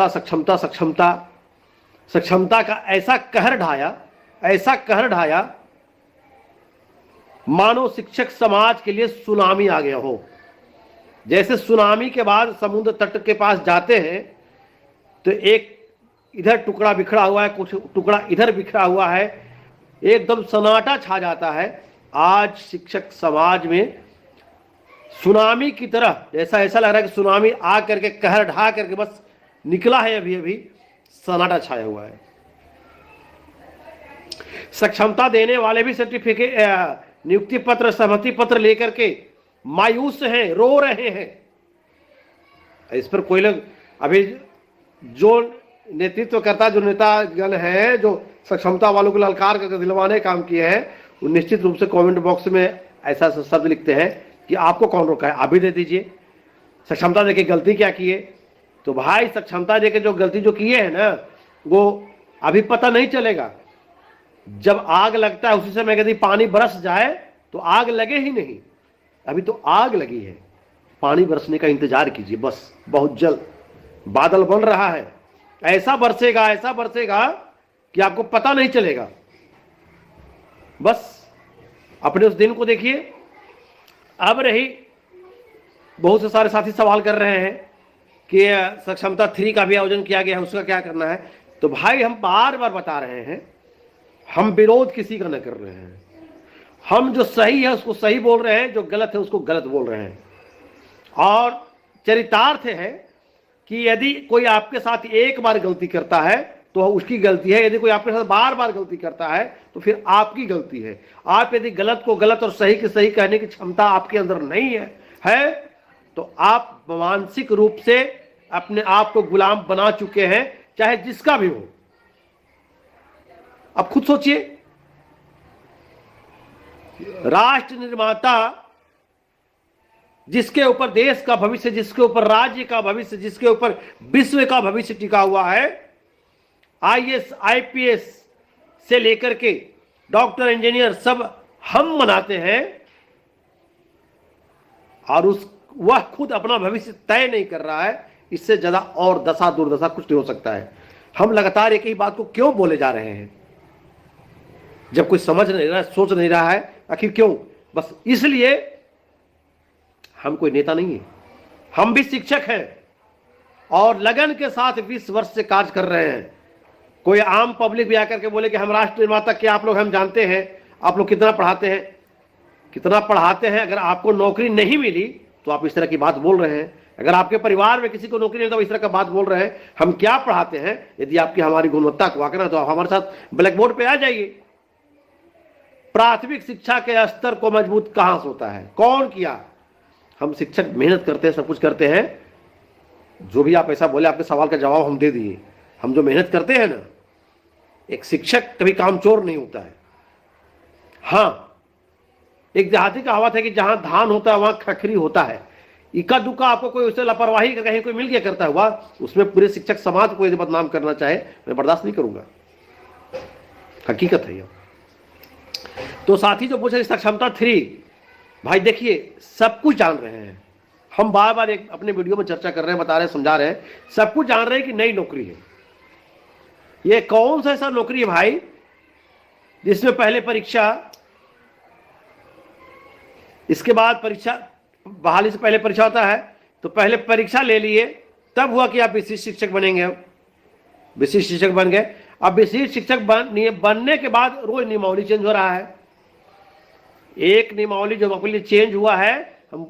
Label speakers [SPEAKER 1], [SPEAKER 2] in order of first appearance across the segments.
[SPEAKER 1] सक्षमता सक्षमता सक्षमता का ऐसा कहर ढाया मानो शिक्षक समाज के लिए सुनामी आ गया हो। जैसे सुनामी के बाद समुद्र तट के पास जाते हैं तो एक इधर टुकड़ा बिखरा हुआ है, कुछ टुकड़ा इधर बिखरा हुआ है, एकदम सन्नाटा छा जाता है। आज शिक्षक समाज में सुनामी की तरह जैसा ऐसा लग रहा है कि सुनामी आ करके कहर ढा करके बस निकला है, अभी अभी सन्नाटा छाया हुआ है। सक्षमता देने वाले भी सर्टिफिकेट, नियुक्ति पत्र, सहमति पत्र लेकर के मायूस हैं, रो रहे हैं। इस पर कोई लोग अभी जो नेतृत्व करता, जो नेतागण है, जो सक्षमता वालों को ललकार करके दिलवाने काम किए हैं, वो निश्चित रूप से कमेंट बॉक्स में ऐसा शब्द लिखते हैं कि आपको कौन रोका है, आप भी दे दीजिए। सक्षमता देके गलती क्या किए? तो भाई सक्षमता देके जो गलती जो किए हैं ना, वो अभी पता नहीं चलेगा। जब आग लगता है उसी समय यदि पानी बरस जाए तो आग लगे ही नहीं। अभी तो आग लगी है, पानी बरसने का इंतजार कीजिए। बस बहुत जल्द बादल बन रहा है, ऐसा बरसेगा कि आपको पता नहीं चलेगा। बस अपने उस दिन को देखिए। अब रही, बहुत से सारे साथी सवाल कर रहे हैं कि सक्षमता 3 का भी आयोजन किया गया है, उसका क्या करना है? तो भाई हम बार बार बता रहे हैं, हम विरोध किसी का न कर रहे हैं। हम जो सही है उसको सही बोल रहे हैं, जो गलत है उसको गलत बोल रहे हैं। और चरितार्थ है कि यदि कोई आपके साथ एक बार गलती करता है तो उसकी गलती है, यदि कोई आपके साथ बार बार गलती करता है तो फिर आपकी गलती है। आप यदि गलत को गलत और सही की सही कहने की क्षमता आपके अंदर नहीं है तो आप मानसिक रूप से अपने आप को गुलाम बना चुके हैं, चाहे जिसका भी हो। अब खुद सोचिए, राष्ट्र निर्माता जिसके ऊपर देश का भविष्य, जिसके ऊपर राज्य का भविष्य, जिसके ऊपर विश्व का भविष्य टिका हुआ है, आईएएस आईपीएस से लेकर के डॉक्टर इंजीनियर सब हम बनाते हैं, और वह खुद अपना भविष्य तय नहीं कर रहा है। इससे ज्यादा और दशा दुर्दशा कुछ नहीं हो सकता है। हम लगातार एक ही बात को क्यों बोले जा रहे हैं? जब कोई समझ नहीं रहा, सोच नहीं रहा है, आखिर क्यों? बस इसलिए हम कोई नेता नहीं है, हम भी शिक्षक हैं और लगन के साथ 20 वर्ष से कार्य कर रहे हैं। कोई आम पब्लिक भी आकर के बोले कि हम राष्ट्र निर्माता क्या आप लोग, हम जानते हैं आप लोग कितना पढ़ाते हैं, कितना पढ़ाते हैं। अगर आपको नौकरी नहीं मिली तो आप इस तरह की बात बोल रहे हैं। अगर आपके परिवार में किसी को नौकरी नहीं तो इस तरह का बात बोल रहे हैं। हम क्या पढ़ाते हैं? यदि आपकी हमारी गुणवत्ता को आंकना तो आप हमारे साथ ब्लैक बोर्ड पे आ जाइए। प्राथमिक शिक्षा के स्तर को मजबूत कहां से होता है? कौन किया? हम शिक्षक मेहनत करते हैं, सब कुछ करते हैं। जो भी आप ऐसा बोले, आपके सवाल का जवाब हम दे दिए। हम जो मेहनत करते हैं ना, एक शिक्षक कभी कामचोर नहीं होता है। हाँ, एक देहाती कहावत है कि जहां धान होता है वहां खखरी होता है। इक्का दुक्का आपको कोई उससे लापरवाही का कहीं कोई मिल गया करता हुआ, उसमें पूरे शिक्षक समाज को यदि बदनाम करना चाहे, मैं बर्दाश्त नहीं करूंगा। हकीकत है यह। तो साथी जो पूछे सक्षमता 3, भाई देखिए सब कुछ जान रहे हैं, हम बार बार एक अपने वीडियो में चर्चा कर रहे हैं, बता रहे हैं, समझा रहे हैं, सब कुछ जान रहे हैं कि नई नौकरी है। ये कौन सा ऐसा नौकरी है भाई जिसमें पहले परीक्षा, इसके बाद परीक्षा, बहाली से पहले परीक्षा होता है, तो पहले परीक्षा ले लिए, तब हुआ कि आप विशिष्ट शिक्षक बनेंगे। विशिष्ट शिक्षक बन गए। अब विशिष्ट शिक्षक बनने के बाद रोज नियमावली चेंज हो रहा है। एक नियमावली जो अपने लिए चेंज हुआ है, हम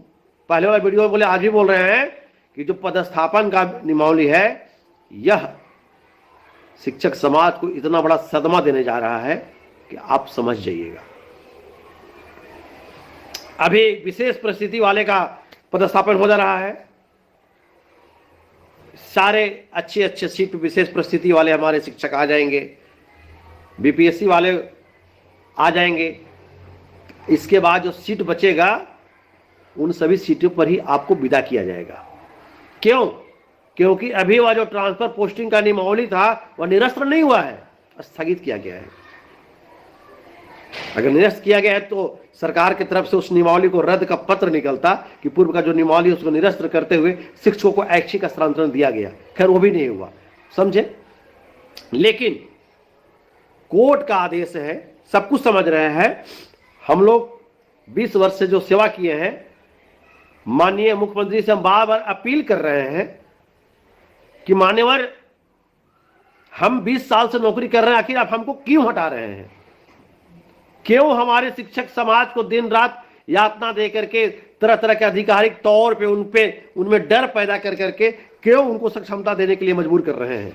[SPEAKER 1] पहले वाला वीडियो में बोले, आज भी बोल रहे हैं कि जो पदस्थापन का नियमावली है, यह शिक्षक समाज को इतना बड़ा सदमा देने जा रहा है कि आप समझ जाइएगा। अभी विशेष परिस्थिति वाले का पदस्थापन हो जा रहा है। सारे अच्छे अच्छे सीट पर विशेष परिस्थिति वाले हमारे शिक्षक आ जाएंगे, बीपीएससी वाले आ जाएंगे। इसके बाद जो सीट बचेगा उन सभी सीटों पर ही आपको विदा किया जाएगा। क्यों? क्योंकि अभी वह जो ट्रांसफर पोस्टिंग का नियमावली था वह निरस्त नहीं हुआ है, स्थगित किया गया है। अगर निरस्त किया गया है तो सरकार की तरफ से उस नियमावली को रद्द का पत्र निकलता कि पूर्व का जो नियमावली उसको निरस्त करते हुए शिक्षकों को ऐच्छिक स्थानांतरण दिया गया। खैर वो भी नहीं हुआ। समझे। लेकिन कोर्ट का आदेश है, सब कुछ समझ रहे हैं। हम लोग 20 वर्ष से जो सेवा किए हैं, माननीय मुख्यमंत्री से हम बार बार अपील कर रहे हैं कि मान्यवर, हम 20 साल से नौकरी कर रहे हैं, आखिर आप हमको क्यों हटा रहे हैं? क्यों हमारे शिक्षक समाज को दिन रात यातना दे करके, तरह तरह के आधिकारिक तौर पे उनमें डर पैदा कर करके क्यों उनको सक्षमता देने के लिए मजबूर कर रहे हैं?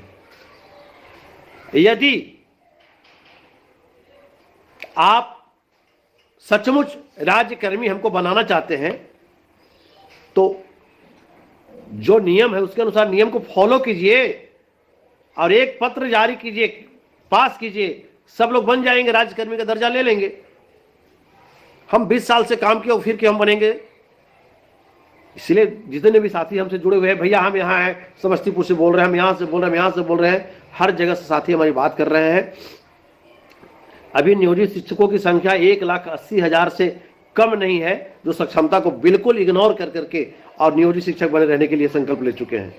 [SPEAKER 1] यदि आप सचमुच राज्यकर्मी हमको बनाना चाहते हैं तो जो नियम है उसके अनुसार नियम को फॉलो कीजिए और एक पत्र जारी कीजिए, पास कीजिए, सब लोग बन जाएंगे, राज्यकर्मी का दर्जा ले लेंगे। हम 20 साल से काम किया, फिर क्यों हम बनेंगे? इसलिए जितने भी साथी हमसे जुड़े हुए हैं, भैया हम यहाँ हैं, समस्तीपुर से बोल रहे हैं, हम यहाँ से बोल रहे हैं, हम यहाँ से बोल रहे हैं, हर जगह से साथी हमारी बात कर रहे हैं। अभी नियोजित शिक्षकों की संख्या 1,80,000 से कम नहीं है, जो सक्षमता को बिल्कुल इग्नोर कर करके और नियोजित शिक्षक बने रहने के लिए संकल्प ले चुके हैं।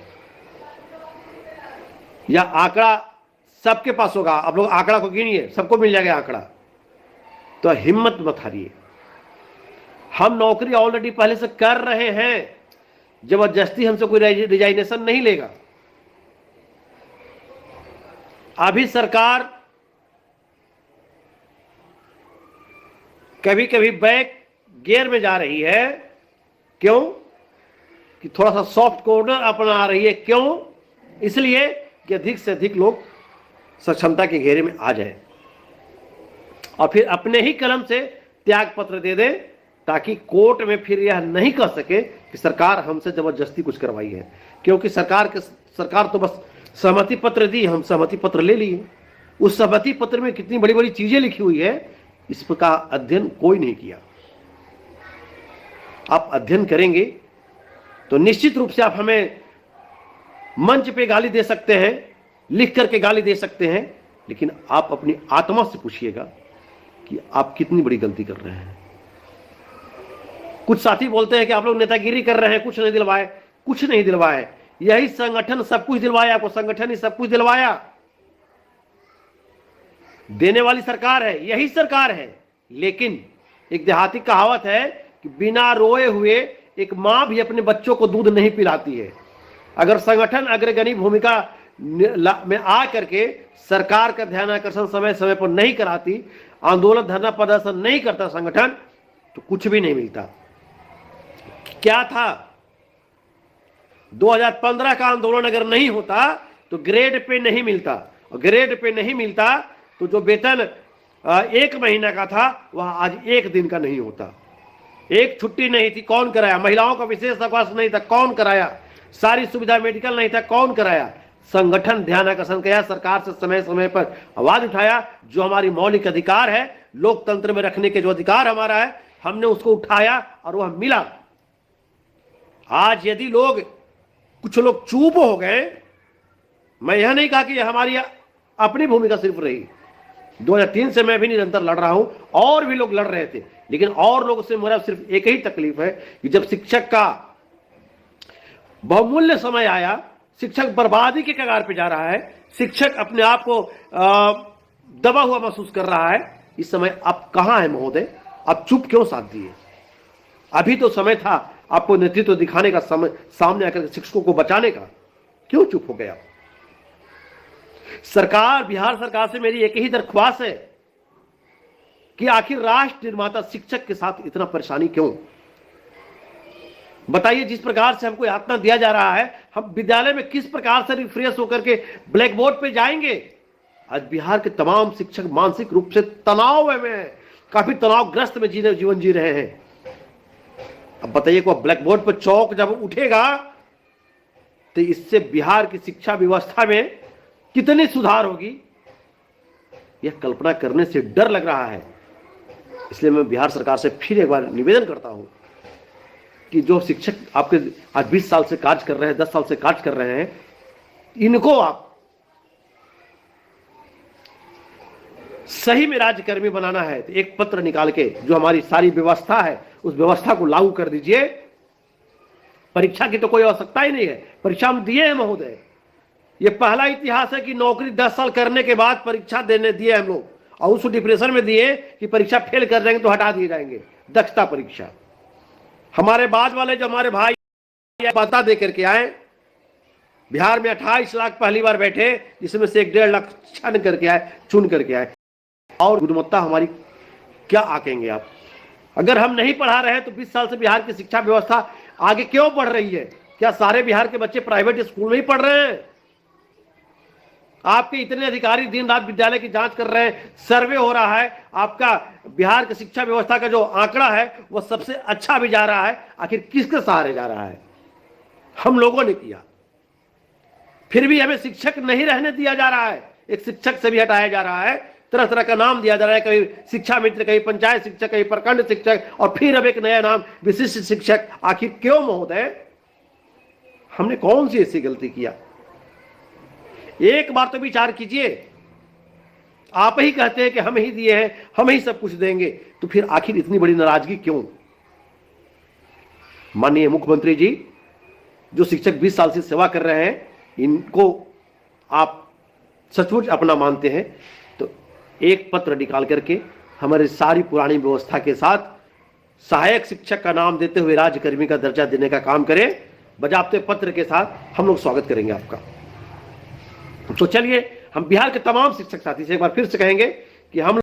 [SPEAKER 1] यह आंकड़ा सबके पास होगा, आप लोग आंकड़ा को गिनिए, सबको मिल जाएगा आंकड़ा। तो हिम्मत मत हारिए, हम नौकरी ऑलरेडी पहले से कर रहे हैं, जबरदस्ती हमसे कोई रिजाइनेशन नहीं लेगा। अभी सरकार कभी कभी बैक गियर में जा रही है, क्यों? कि थोड़ा सा सॉफ्ट कॉर्नर अपना रही है, क्यों? इसलिए कि अधिक से अधिक लोग सक्षमता के घेरे में आ जाए और फिर अपने ही कलम से त्याग पत्र दे दें, ताकि कोर्ट में फिर यह नहीं कह सके कि सरकार हमसे जबरदस्ती कुछ करवाई है। क्योंकि सरकार तो बस सहमति पत्र दी, हम सहमति पत्र ले लिए। उस सहमति पत्र में कितनी बड़ी बड़ी चीजें लिखी हुई है, इसका अध्ययन कोई नहीं किया। आप अध्ययन करेंगे तो निश्चित रूप से आप हमें मंच पे गाली दे सकते हैं, लिख करके गाली दे सकते हैं, लेकिन आप अपनी आत्मा से पूछिएगा कि आप कितनी बड़ी गलती कर रहे हैं। कुछ साथी बोलते हैं कि आप लोग नेतागिरी कर रहे हैं, कुछ नहीं दिलवाए। कुछ नहीं दिलवाए, यही संगठन सब कुछ दिलवाया आपको, संगठन ही सब कुछ दिलवाया। देने वाली सरकार है, यही सरकार है। लेकिन एक देहाती कहावत है कि बिना रोए हुए एक मां भी अपने बच्चों को दूध नहीं पिलाती है। अगर संगठन अग्रगणी भूमिका में आ करके सरकार का ध्यान आकर्षण समय समय पर नहीं कराती, आंदोलन धरना प्रदर्शन नहीं करता संगठन, तो कुछ भी नहीं मिलता। क्या था 2015 का आंदोलन अगर नहीं होता तो ग्रेड पे नहीं मिलता, और ग्रेड पे नहीं मिलता तो जो वेतन 1 महीना का था वह आज 1 दिन का नहीं होता। एक छुट्टी नहीं थी, कौन कराया? महिलाओं का विशेष अवकाश नहीं था, कौन कराया? सारी सुविधा मेडिकल नहीं था, कौन कराया? संगठन ध्यान आकर्षण किया, सरकार से समय समय पर आवाज उठाया। जो हमारी मौलिक अधिकार है, लोकतंत्र में रखने के जो अधिकार हमारा है, हमने उसको उठाया और वह मिला। आज यदि कुछ लोग चुप हो गए, मैं यह नहीं कहा कि हमारी अपनी भूमिका सिर्फ रही, 2003 से मैं भी निरंतर लड़ रहा हूं, और भी लोग लड़ रहे थे, लेकिन और लोगों से मेरा सिर्फ एक ही तकलीफ है कि जब शिक्षक का बहुमूल्य समय आया, शिक्षक बर्बादी के कगार पे जा रहा है, शिक्षक अपने आप को दबा हुआ महसूस कर रहा है, इस समय आप कहां हैं महोदय? आप चुप क्यों साथ दिए? अभी तो समय था आपको नेतृत्व दिखाने का, समय सामने आकर शिक्षकों को बचाने का, क्यों चुप हो गया? सरकार, बिहार सरकार से मेरी एक ही दरख्वास्त है कि आखिर राष्ट्र निर्माता शिक्षक के साथ इतना परेशानी क्यों? बताइए, जिस प्रकार से हमको यातना दिया जा रहा है, हम विद्यालय में किस प्रकार से रिफ्रेश होकर के ब्लैक बोर्ड पे जाएंगे? आज बिहार के तमाम शिक्षक मानसिक रूप से तनाव में, काफी तनावग्रस्त में जीवन जी रहे हैं। अब बताइए कि ब्लैक बोर्ड पर चौक जब उठेगा तो इससे बिहार की शिक्षा व्यवस्था में कितनी सुधार होगी, यह कल्पना करने से डर लग रहा है। इसलिए मैं बिहार सरकार से फिर एक बार निवेदन करता हूं कि जो शिक्षक आपके आज 20 साल से कार्य कर रहे हैं, 10 साल से कार्य कर रहे हैं, इनको आप सही में राज्यकर्मी बनाना है तो एक पत्र निकाल के जो हमारी सारी व्यवस्था है उस व्यवस्था को लागू कर दीजिए। परीक्षा की तो कोई आवश्यकता ही नहीं है, परीक्षा हम दिए हैं महोदय। ये पहला इतिहास है कि नौकरी 10 साल करने के बाद परीक्षा देने दिए हम लोग, और उस डिप्रेशन में दिए कि परीक्षा फेल कर जाएंगे तो हटा दिए जाएंगे, दक्षता परीक्षा। हमारे बाद वाले जो हमारे भाई पता दे करके आए, बिहार में 28 लाख पहली बार बैठे, जिसमें से 1.5 लाख चुन करके आए। और गुणवत्ता हमारी क्या आकेंगे आप? अगर हम नहीं पढ़ा रहे हैं तो 20 साल से बिहार की शिक्षा व्यवस्था आगे क्यों बढ़ रही है? क्या सारे बिहार के बच्चे प्राइवेट स्कूल में ही पढ़ रहे हैं? आपके इतने अधिकारी दिन रात विद्यालय की जांच कर रहे हैं, सर्वे हो रहा है, आपका बिहार की शिक्षा व्यवस्था का जो आंकड़ा है वो सबसे अच्छा भी जा रहा है। आखिर किसके सहारे जा रहा है? हम लोगों ने किया, फिर भी हमें शिक्षक नहीं रहने दिया जा रहा है। एक शिक्षक से भी हटाया जा रहा है, तरह तरह का नाम दिया जा रहा है, कहीं शिक्षा मित्र, कहीं पंचायत शिक्षक, कहीं प्रखंड शिक्षक, और फिर अब एक नया नाम विशिष्ट शिक्षक। आखिर क्यों महोदय? हमने कौन सी ऐसी गलती किया? एक बार तो विचार कीजिए। आप ही कहते हैं कि हम ही दिए हैं, हम ही सब कुछ देंगे, तो फिर आखिर इतनी बड़ी नाराजगी क्यों? माननीय मुख्यमंत्री जी, जो शिक्षक 20 साल से सेवा कर रहे हैं, इनको आप सचमुच अपना मानते हैं तो एक पत्र निकाल करके हमारी सारी पुरानी व्यवस्था के साथ सहायक शिक्षक का नाम देते हुए राज्यकर्मी का दर्जा देने का काम करें। बजाबते पत्र के साथ हम लोग स्वागत करेंगे आपका। तो चलिए, हम बिहार के तमाम शिक्षक साथी से एक बार फिर से कहेंगे कि हम